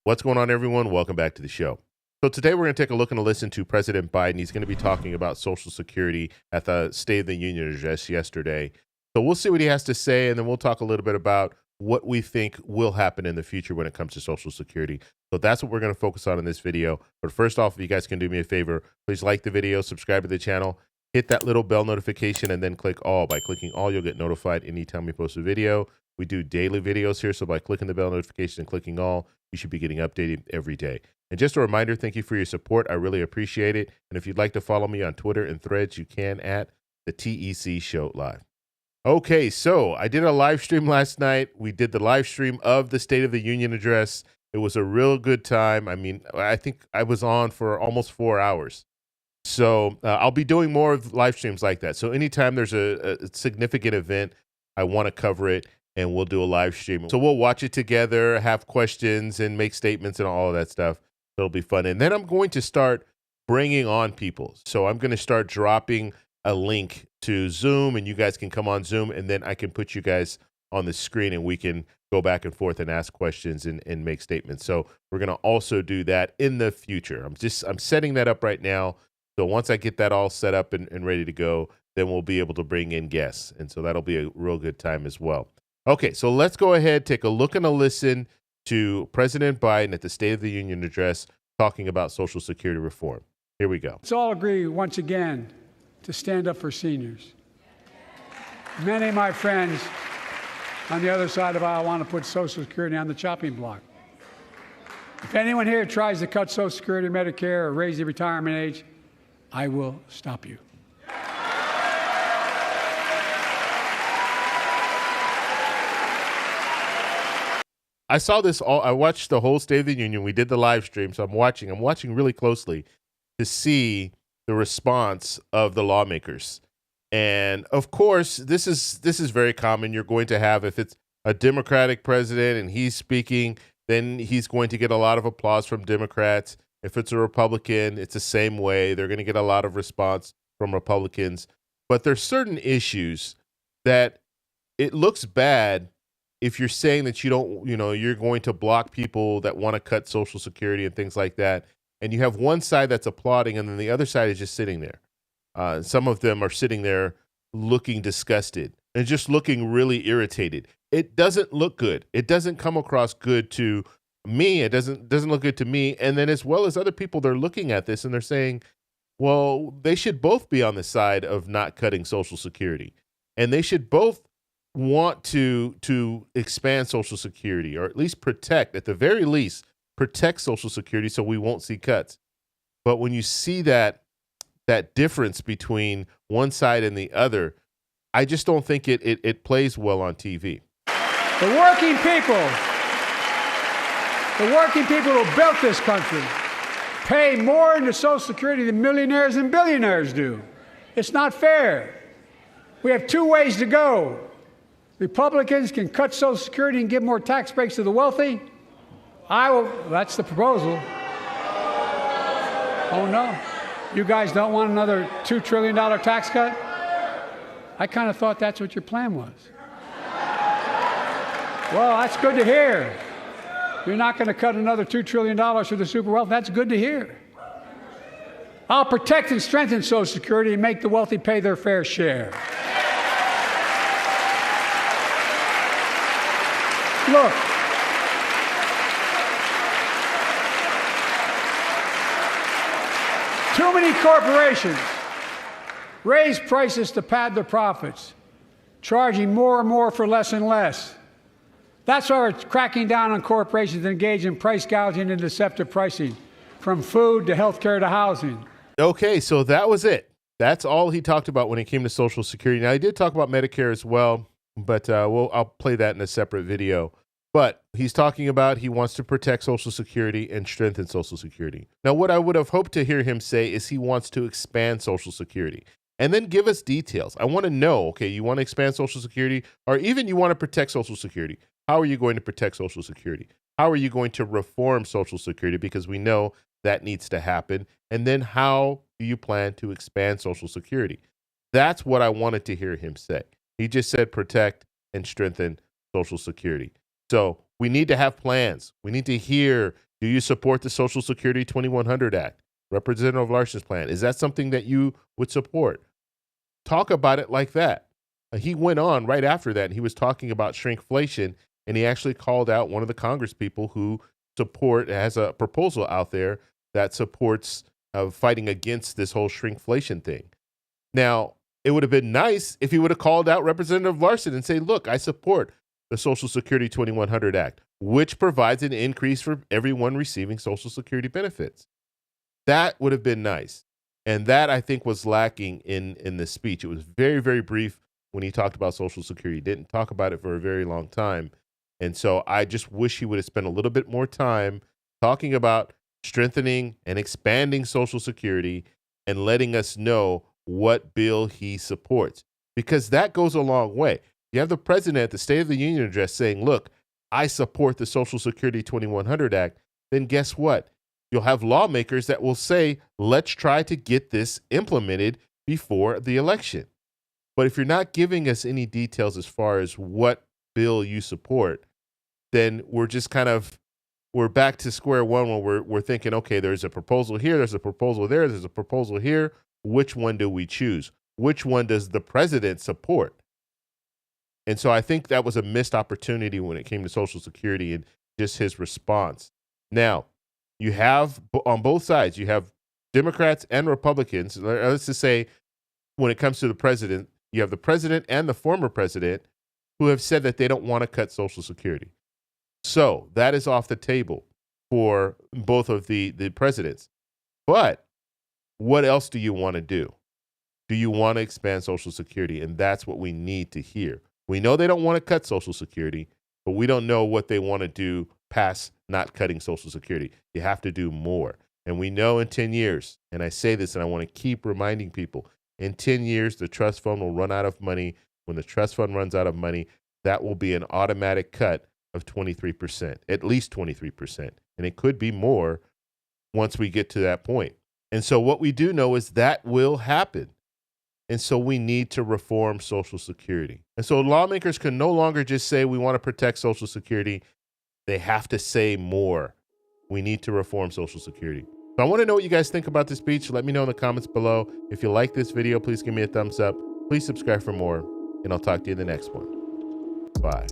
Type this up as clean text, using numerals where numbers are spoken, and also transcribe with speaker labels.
Speaker 1: What's going on, everyone? Welcome back to the show. So today we're going to take a look and a listen to President Biden. He's going to be talking about Social Security at the State of the Union address yesterday. So we'll see what he has to say, and then we'll talk a little bit about what we think will happen in the future when it comes to Social Security. So that's what we're going to focus on in this video. But first off, if you guys can do me a favor, please like the video, subscribe to the channel, hit that little bell notification, and then click all. By clicking all, you'll get notified anytime we post a video. We do daily videos here, so by clicking the bell notification and clicking all, you should be getting updated every day. And just a reminder, thank you for your support. I really appreciate it. And if you'd like to follow me on Twitter and Threads, you can at the TEC Show Live. Okay, so I did a live stream last night. We did the live stream of the State of the Union address. It was a real good time. I mean, I think I was on for almost 4 hours. So I'll be doing more of live streams like that. So anytime there's a significant event, I want to cover it, and we'll do a live stream. So we'll watch it together, have questions, and make statements and all of that stuff. It'll be fun. And then I'm going to start bringing on people. So I'm going to start dropping a link to Zoom, and you guys can come on Zoom, and then I can put you guys on the screen, and we can go back and forth and ask questions and make statements. So we're going to also do that in the future. I'm setting that up right now. So once I get that all set up and ready to go, then we'll be able to bring in guests. And so that'll be a real good time as well. Okay, so let's go ahead, take a look and a listen to President Biden at the State of the Union address talking about Social Security reform. Here we go.
Speaker 2: Let's all agree once again to stand up for seniors. Many of my friends on the other side of the aisle want to put Social Security on the chopping block. If anyone here tries to cut Social Security, Medicare, or raise the retirement age, I will stop you.
Speaker 1: I saw this all. I watched the whole State of the Union. We did the live stream, so I'm watching really closely to see the response of the lawmakers. And of course, this is very common. You're going to have, if it's a Democratic president and he's speaking, then he's going to get a lot of applause from Democrats. If it's a Republican, it's the same way. They're going to get a lot of response from Republicans. But there's certain issues that it looks bad if you're saying that you're going to block people that want to cut Social Security and things like that, and you have one side that's applauding and then the other side is just sitting there. Some of them are sitting there looking disgusted and just looking really irritated. It doesn't look good. It doesn't come across good to me. It doesn't look good to me. And then as well as other people, they're looking at this and they're saying, well, they should both be on the side of not cutting Social Security. And they should both want to expand Social Security, or at least protect, at the very least, protect Social Security so we won't see cuts. But when you see that difference between one side and the other, I just don't think it plays well on TV.
Speaker 2: The working people who built this country pay more into Social Security than millionaires and billionaires do. It's not fair. We have two ways to go. Republicans can cut Social Security and give more tax breaks to the wealthy. That's the proposal. Oh no, you guys don't want another $2 trillion tax cut? I kind of thought that's what your plan was. Well, that's good to hear. You're not going to cut another $2 trillion for the super wealthy. That's good to hear. I'll protect and strengthen Social Security and make the wealthy pay their fair share. Look, too many corporations raise prices to pad their profits, charging more and more for less and less. That's why we're cracking down on corporations that engage in price gouging and deceptive pricing, from food to healthcare to housing.
Speaker 1: Okay, so that was it. That's all he talked about when it came to Social Security. Now, he did talk about Medicare as well, but I'll play that in a separate video. But he's talking about he wants to protect Social Security and strengthen Social Security. Now, what I would have hoped to hear him say is he wants to expand Social Security and then give us details. I want to know, okay, you want to expand Social Security, or even you want to protect Social Security. How are you going to protect Social Security? How are you going to reform Social Security? Because we know that needs to happen. And then how do you plan to expand Social Security? That's what I wanted to hear him say. He just said protect and strengthen Social Security. So we need to have plans. We need to hear Do you support the Social Security 2100 Act? Representative Larson's plan? Is that something that you would support? Talk about it like that. He went on right after that, and he was talking about shrinkflation, and he actually called out one of the Congress people who has a proposal out there that supports fighting against this whole shrinkflation thing. Now, it would have been nice if he would have called out Representative Larson and say, look, I support the Social Security 2100 Act, which provides an increase for everyone receiving Social Security benefits. That would have been nice. And that, I think, was lacking in the speech. It was very, very brief when he talked about Social Security. He didn't talk about it for a very long time. And so I just wish he would have spent a little bit more time talking about strengthening and expanding Social Security and letting us know what bill he supports, because that goes a long way. You have the president at the State of the Union address saying, look, I support the Social Security 2100 Act. Then guess what? You'll have lawmakers that will say, let's try to get this implemented before the election. But if you're not giving us any details as far as what bill you support, then we're just we're back to square one when we're thinking, okay, there's a proposal here, there's a proposal there, there's a proposal here. Which one do we choose? Which one does the president support? And so I think that was a missed opportunity when it came to Social Security and just his response. Now, you have on both sides, you have Democrats and Republicans. Let's just say when it comes to the president, you have the president and the former president who have said that they don't want to cut Social Security. So that is off the table for both of the presidents. But what else do you want to do? Do you want to expand Social Security? And that's what we need to hear. We know they don't want to cut Social Security, but we don't know what they want to do past not cutting Social Security. You have to do more. And we know in 10 years, and I say this and I want to keep reminding people, in 10 years, the trust fund will run out of money. When the trust fund runs out of money, that will be an automatic cut of 23%, at least 23%. And it could be more once we get to that point. And so what we do know is that will happen. And so we need to reform Social Security. And so lawmakers can no longer just say we want to protect Social Security. They have to say more. We need to reform Social Security. So I want to know what you guys think about this speech. Let me know in the comments below. If you like this video, please give me a thumbs up. Please subscribe for more, and I'll talk to you in the next one. Bye.